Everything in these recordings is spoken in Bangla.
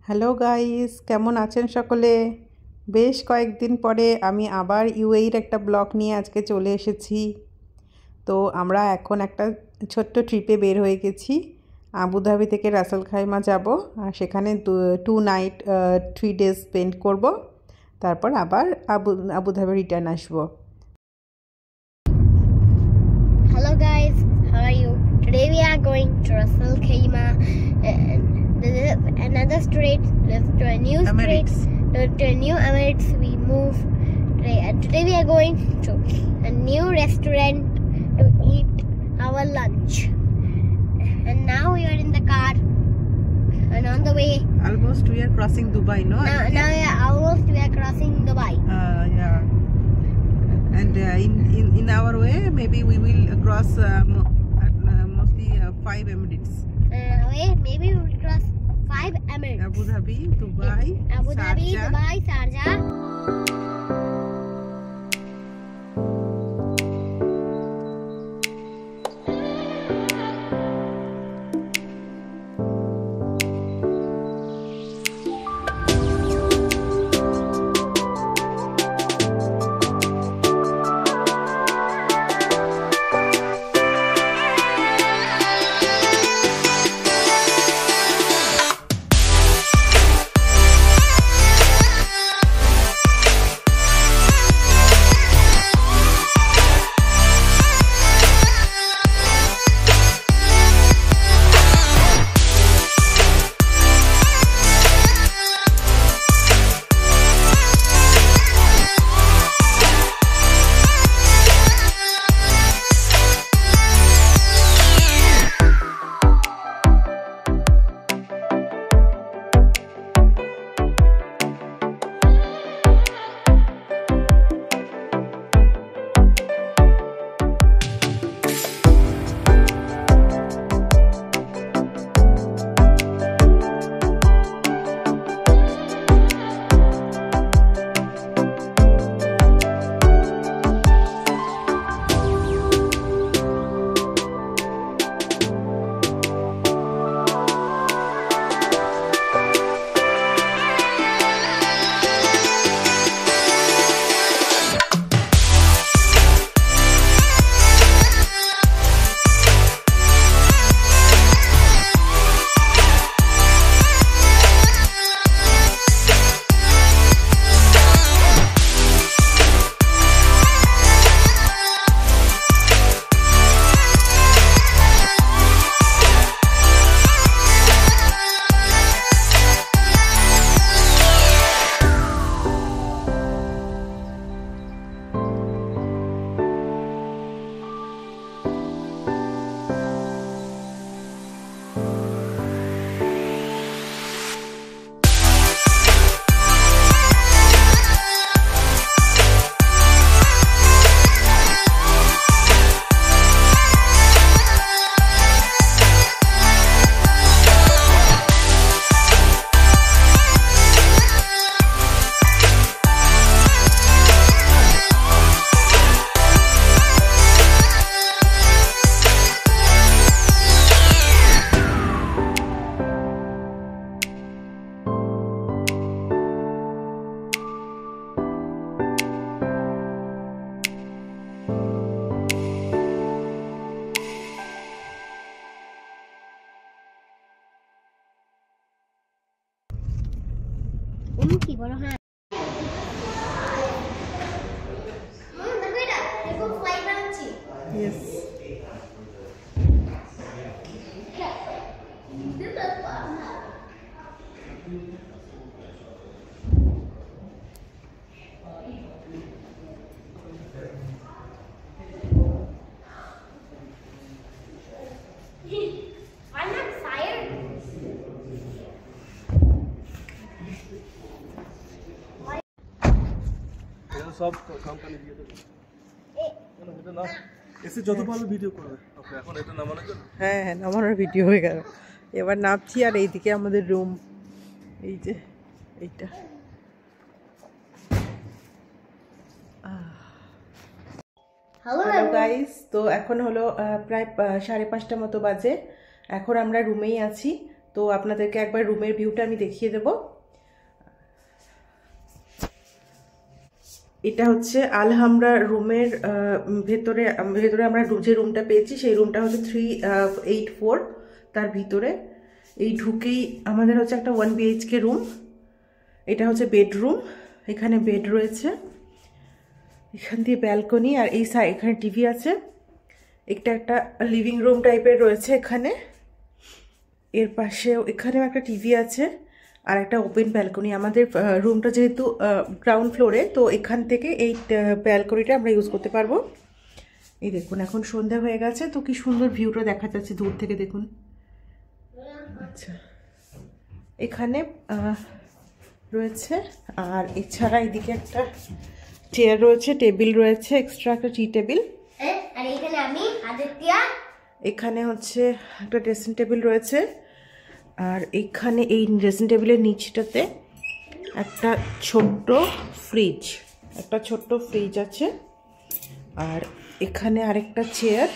হ্যালো গাইস, কেমন আছেন সকলে? বেশ কয়েকদিন পরে আমি আবার ইউএইর একটা ব্লগ নিয়ে আজকে চলে এসেছি। তো আমরা এখন একটা ছোট্ট ট্রিপে বের হয়ে গেছি। আবুধাবি থেকে রাসেল খাইমা যাব, আর সেখানে 2 নাইট 3 ডেজ স্পেন্ড করব। তারপর আবার আবুধাবি রিটার্ন আসবো। Hello guys, how are you? Today we are going to Ras Al Khaimah, another state, to a new state, to a new Emirates we move today. And today we are going to a new restaurant to eat our lunch. And now we are in the car and on the way. Almost we are crossing Dubai, no? Now we are crossing Dubai. Yeah. And in our way, maybe we will cross mostly 5 Emirates. Maybe we will cross 5 Emirates. Abu Dhabi, Dubai, Dubai, Sharjah. Ki bolo ha. Dekho flight banchi. Yes. I'm not fired. সব কোম্পানি দিয়ে দেবে এটা না এসে যত ভালো ভিডিও করবে ওকে এখন এটা নামানোর জন্য হ্যাঁ হ্যাঁ, নামানোর ভিডিও হয়ে গেল। এবার নামছি, আর এইদিকে আমাদের রুম, এই যে এইটা। হ্যালো গাইস, তো এখন হলো প্রায় 5:30 মতো বাজে। এখন আমরা রুমেই আছি। তো আপনাদেরকে একবার রুমের ভিউটা আমি দেখিয়ে দেব। এটা হচ্ছে আলহামরা রুমের ভেতরে আমরা যে রুমটা পেয়েছি সেই রুমটা হচ্ছে 384, তার ভিতরে এই ঢুকেই আমাদের হচ্ছে একটা 1 BHK রুম। এটা হচ্ছে বেডরুম, এখানে বেড রয়েছে, এখান দিয়ে ব্যালকনি, আর এই সাইড এখানে টিভি আছে। একটা লিভিং রুম টাইপের রয়েছে এখানে, এর পাশেও এখানেও একটা টিভি আছে আর একটা ওপেন ব্যালকনি। আমাদের রুমটা যেহেতু গ্রাউন্ড ফ্লোরে, তো এখান থেকে এই ব্যালকনিটা আমরা ইউজ করতে পারবো। এই দেখুন এখন সন্ধ্যা হয়ে গেছে, তো কি সুন্দর ভিউটা দেখা যাচ্ছে দূর থেকে, দেখুন। আচ্ছা, এখানে রয়েছে, আর এছাড়া এদিকে একটা চেয়ার রয়েছে, টেবিল রয়েছে, এক্সট্রা একটা টি টেবিল। আর এখানে আমি আদিত্যা, এখানে হচ্ছে একটা ড্রেসিং টেবিল রয়েছে, আর এখানে এই ড্রেসিং টেবিলের নিচটাতে একটা ছোট্ট ফ্রিজ আছে। আর এখানে আরেকটা চেয়ার,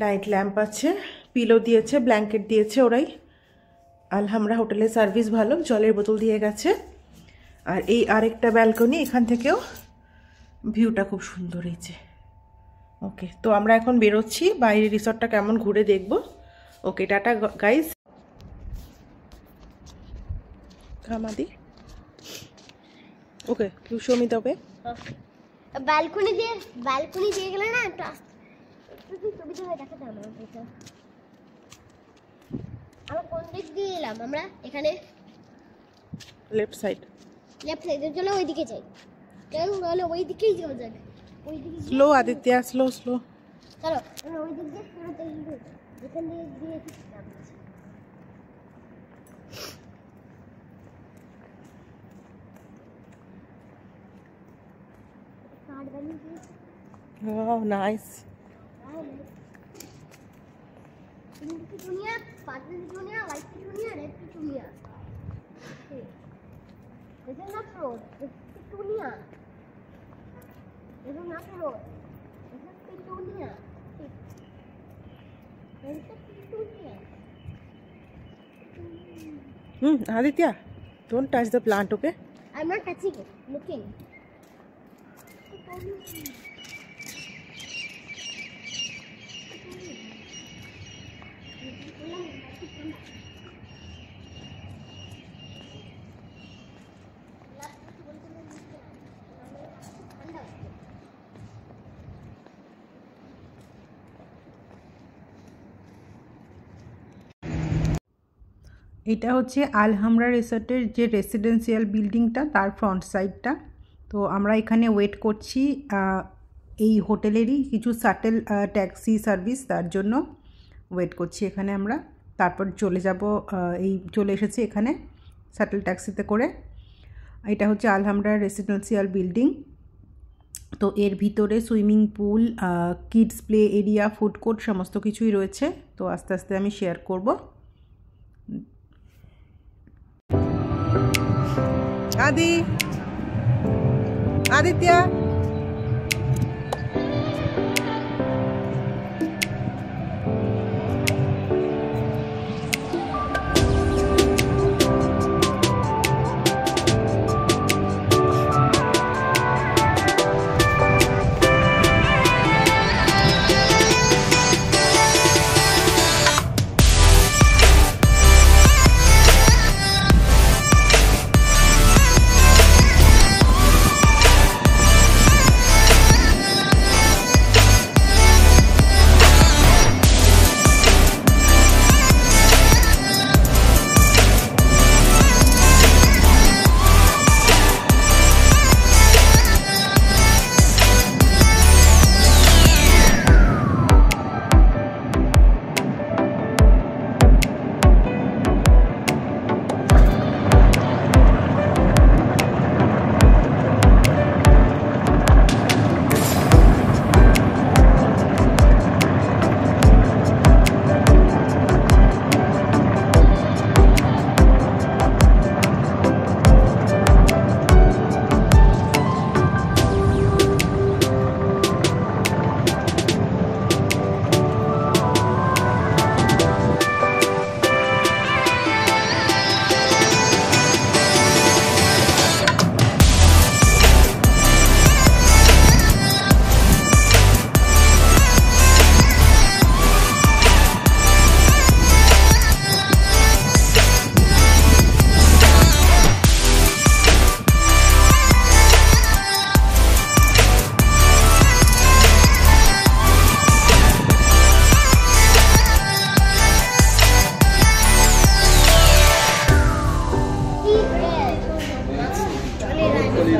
লাইট ল্যাম্প আছে, পিলো দিয়েছে, ব্ল্যাঙ্কেট দিয়েছে ওরাই। আলহামরা হোটেলের সার্ভিস ভালো, জলের বোতল দিয়ে গেছে। আর এই আরেকটা ব্যালকনি, এখান থেকেও ভিউটা খুব সুন্দর হয়েছে। ওকে, তো আমরা এখন বেরোচ্ছি, বাইরে রিসর্টটা কেমন ঘুরে দেখবো। Okay, tata guys. কামাদি, okay, you show me the way. Balcony দিয়ে গেলে না একটু ছবি তুলে দেখাতে হবে। আমরা কোন দিক দিয়ে এলাম? আমরা এখানে লেফট সাইডে চলো, ওইদিকে যাই। চলো ওই দিকেই যাওয়া যাক। Slow Aditya, slow. চলো আমরা ওই দিক দিয়ে যেখান দিয়ে Oh, nice. Petunia, purple petunia, white petunia, red petunia. This is not road. This is petunia. This is not road. This is petunia. Where is the petunia? Aditya, don't touch the plant, okay? I'm not touching it. Looking. এটা হচ্ছে আলহামরা রিসর্টের যে রেসিডেন্সিয়াল বিল্ডিংটা, তার ফ্রন্ট সাইডটা। তো আমরা এখানে ওয়েট করছি এই হোটেলেরই কিছু শাটেল ট্যাক্সি সার্ভিস, তার জন্য ওয়েট করছি এখানে আমরা। তারপর চলে এসেছি এখানে শাটেল ট্যাক্সিতে করে। এটা হচ্ছে আলহামরা রেসিডেন্সিয়াল বিল্ডিং। তো এর ভিতরে swimming pool, kids play area, food court সমস্ত কিছুই রয়েছে। তো আস্তে আস্তে আমি শেয়ার করব। আদিত্য,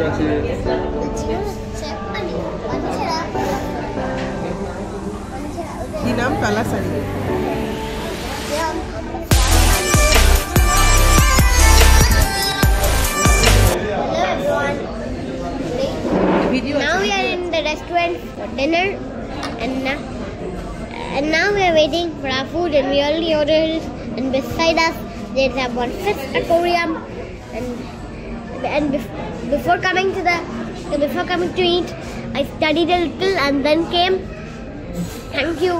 আছে কি নাম? তালাসানি। Now we are in the restaurant for dinner, and now we are waiting for our food, and we already ordered. And beside us, there's one fish aquarium, and before coming to eat, I studied a little and then came. Thank you.